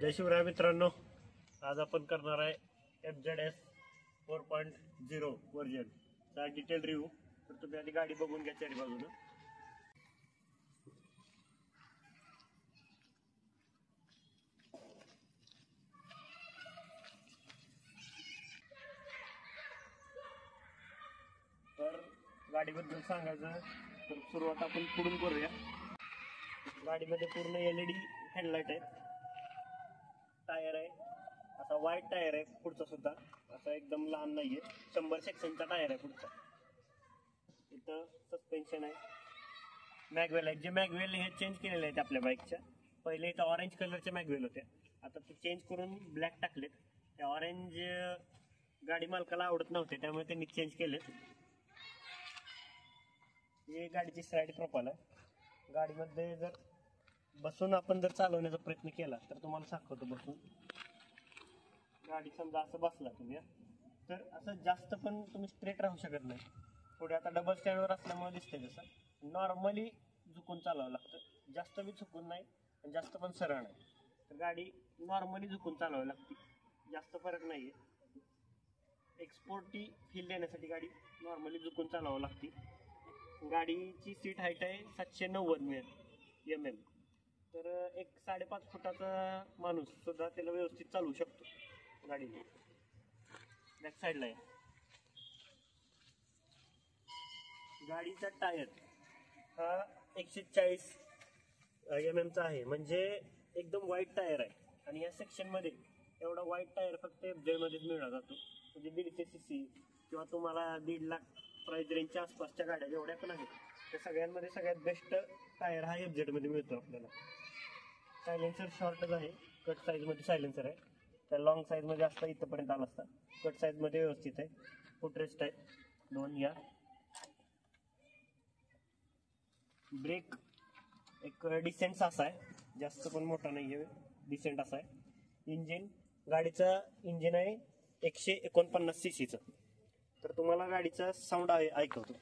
जय शिवराय मित्रांनो, आज आपण करणार आहे FZS 4.0 वर्जन चा डिटेल रिव्ह्यू। तर तुम्ही आधी गाडी बघून घ्या चारी बाजूने। तर गाडीबद्दल सांगायचं तर सुरुवात आपण पुढून करूया। गाडीमध्ये पूर्ण LED हेडलाइट आहे, टायर आहे असा वाईट टायर आहे पुढचा सुद्धा, असा एकदम लहान नाहीये, 100 सेक्शनचा टायर आहे पुढचा। इथं सस्पेन्शन आहे, मॅगवेल आहे, जे मॅगवेल हे चेंज केलेले आहेत आपल्या बाईकच्या। पहिले इथं ऑरेंज कलरचे मॅगवेल होते, आता ते चेंज करून ब्लॅक टाकलेत। ते ऑरेंज गाडी मालकाला आवडत नव्हते, त्यामुळे त्यांनी चेंज केलेत। ही गाडीची साईड प्रोफाइल आहे। गाडीमध्ये जर बसून आपण जर चालवण्याचा प्रयत्न केला तर तुम्हाला सांगतो, बसून गाडी समजा असं बसला तुम्ही तर असं जास्त पण तुम्ही स्ट्रेट राहू शकत नाही। पुढे आता डबल स्टँडवर असल्यामुळे दिसते जसं नॉर्मली झुकून चालवावं लागतं, जास्त बी झुकून नाही आणि जास्त पण सरळ नाही। तर गाडी नॉर्मली झुकून चालवावी लागते, जास्त फरक नाही आहे। एक्सपोर्टी फील देण्यासाठी गाडी नॉर्मली झुकून चालवावं लागते। गाडीची सीट हाईट आहे 790 mm, तर एक 5.5 फुटाचा माणूस सुद्धा त्याला व्यवस्थित चालवू शकतो गाडी। बॅक साईडला आहे गाडीचा टायर हा 140 mm चा आहे, म्हणजे एकदम वाईट टायर आहे। आणि या सेक्शन मध्ये एवढा वाईट टायर फक्त FZ मध्येच मिळला जातो, म्हणजे 150 cc किंवा तुम्हाला 1.5 लाख प्राइस रेंजच्या आसपासच्या गाड्या जेवढ्या पण आहेत त्या सगळ्यांमध्ये सगळ्यात बेस्ट टायर हा FZ मध्ये मिळतो आपल्याला। सायलेन्सर शॉर्टच आहे, कट साईज मध्ये सायलेन्सर आहे, तर लॉंग साईज मध्ये असता इथपर्यंत आला असता। कट साईज मध्ये व्यवस्थित आहे, फुटरेस्ट आहे 2 या। ब्रेक एक डिसेंट असा आहे, जास्त पण मोठा नाहीये, डिसेंट असा आहे। इंजिन गाडीचा इंजिन आहे 149 cc चं, तर तुम्हाला गाडीचा साऊंड ऐकवतो।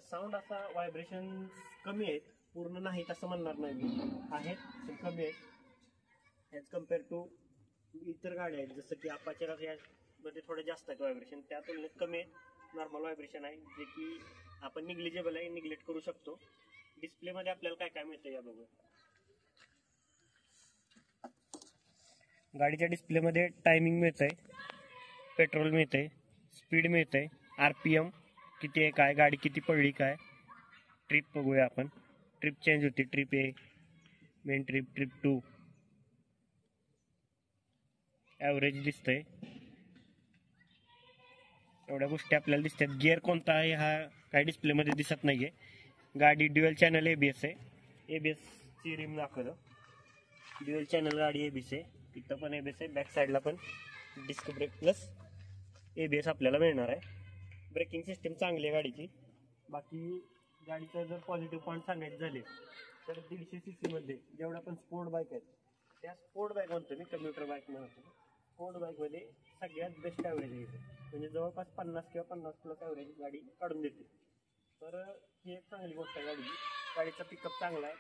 साऊंड असा व्हायब्रेशन कमी आहेत, पूर्ण नाहीत असं म्हणणार नाही मी, आहेत पण कमी आहेत ॲज कम्पेअर टू इतर गाड्या आहेत, जसं की अपाचे यामध्ये थोडे जास्त आहेत व्हायब्रेशन, त्या तुलनेत कमी आहेत। नॉर्मल व्हायब्रेशन आहे, जे की आपण निग्लिजेबल आहे, निग्लेक्ट करू शकतो। डिस्प्लेमध्ये आपल्याला काय काय मिळतं या बघू। गाडीच्या डिस्प्लेमध्ये टायमिंग मिळतंय, पेट्रोल मिळतंय, स्पीड मिळतंय, RPM किती आहे, काय गाडी किती पडली, काय ट्रिप बघूया आपण। ट्रिप चेंज होती, trip 1 main trip, trip 2, average दिसतंय, एवढ्या गोष्टी आपल्याला दिसतात। गिअर कोणता आहे हा काही डिस्प्लेमध्ये दिसत नाहीये। गाडी ड्युअल चॅनल ABS आहे, ABS ची रिम दाखवलं, ड्युअल चॅनल गाडी ABS आहे, इथं पण ABS आहे, बॅक साईडला पण डिस्क ब्रेक प्लस ABS आपल्याला मिळणार आहे। ब्रेकिंग सिस्टीम चांगली आहे गाडीची। बाकी गाडीचं जर पॉझिटिव्ह पॉईंट सांगायचे झाले तर 150 cc मध्ये जेवढ्या पण स्पोर्ट बाईक आहेत, त्या स्पोर्ट बाईक म्हणतो मी, कम्युटर बाईक म्हणतो, स्पोर्ट बाईकमध्ये सगळ्यात बेस्ट ॲव्हरेज आहे, म्हणजे जवळपास 50 किंवा 50+ ॲव्हरेज गाडी काढून देते। तर ही एक चांगली गोष्ट आहे गाडीची। गाडीचा पिकअप चांगला आहे,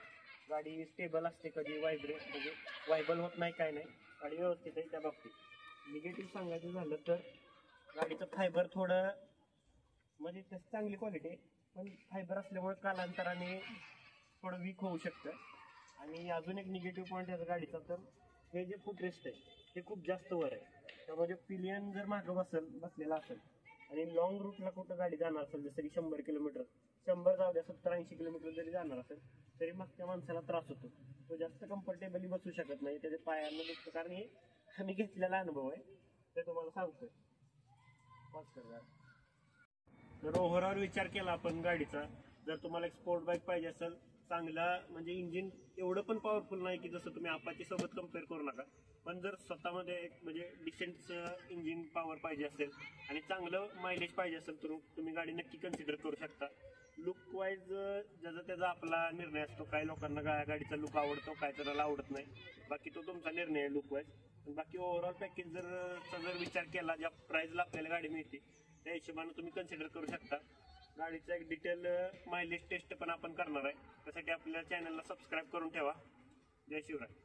गाडी स्टेबल असते, कधी म्हणजे वायबल होत नाही, काय नाही, गाडी व्यवस्थित आहे त्या बाबतीत। निगेटिव्ह सांगायचं झालं तर गाडीचं फायबर थोडं म्हणजे तशी चांगली क्वालिटी आहे, पण फायबर असल्यामुळे कालांतराने थोडं वीक होऊ शकतं। आणि अजून एक निगेटिव्ह पॉईंट आहे गाडीचा, तर हे जे फुटरेस्ट आहे ते खूप जास्त वर आहे, त्यामध्ये पिलियन जर मागं बसलेला असेल आणि लॉंग रूटला कुठं गाडी जाणार असेल, जसं की 100 किलोमीटर, 100 जाऊ द्या 70-80 किलोमीटर जरी जाणार असेल तरी मागच्या माणसाला त्रास होतो, तो जास्त कम्फर्टेबली बसू शकत नाही, त्याच्या पायांना दुखतं। कारण हे आम्ही घेतलेला अनुभव आहे, ते तुम्हाला सांगतोय। तर ओव्हरऑल विचार केला आपण गाडीचा, जर तुम्हाला एक स्पोर्ट बाईक पाहिजे असेल चांगला, म्हणजे इंजिन एवढं पण पॉवरफुल नाही की जसं तुम्ही अपाचे सोबत कम्पेअर करू नका, पण जर स्वतःमध्ये एक म्हणजे डिसेंट इंजिन पॉवर पाहिजे असेल आणि चांगलं मायलेज पाहिजे असेल तर तुम्ही गाडी नक्की कन्सिडर करू शकता. लुक वाईज ज्याचा त्याचा आपला निर्णय असतो. काही लोकांना गाडीचा लुक आवडतो, काही जणाला आवडत नाही. बाकी तो तुमचा निर्णय आहे लुक वाईज. पण बाकी ओव्हरऑल पॅकेज जर विचार केला, ज्या प्राईजला आपल्याला गाडी मिळते त्या हिशोबाने तुम्ही कन्सिडर करू शकता. गाडीचा एक डिटेल मायलेज टेस्ट पण आपण करणार आहे. त्यासाठी आपल्या चॅनलला सबस्क्राईब करून ठेवा. जय शिवराय.